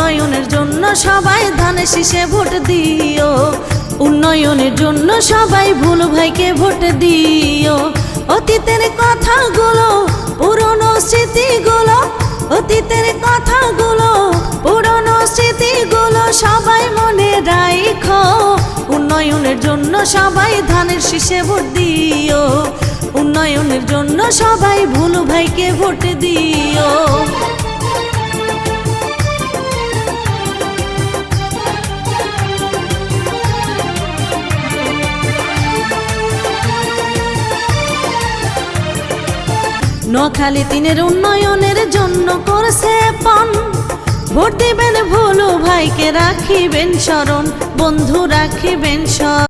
উন্নয়নের জন্য সবাই ধানের শীষে ভোট দিও। উন্নয়নের জন্য সবাই ভুলু ভাইকে ভোট দিও। অতীতের কথাগুলো, পুরনো স্মৃতিগুলো, অতীতের কথাগুলো, পুরনো স্মৃতিগুলো সবাই মনে রাখো। উন্নয়নের জন্য সবাই ধানের শীষে ভোট দিও। উন্নয়নের জন্য সবাই ভুলু ভাইকে ভোট দিও। নোয়াখালী 3-এর উন্নয়নের জন্য করছে পণ। ভোট দিবেন ভুলু ভাইকে, রাখিবেন স্মরণ, বন্ধু রাখিবেন স্মরণ।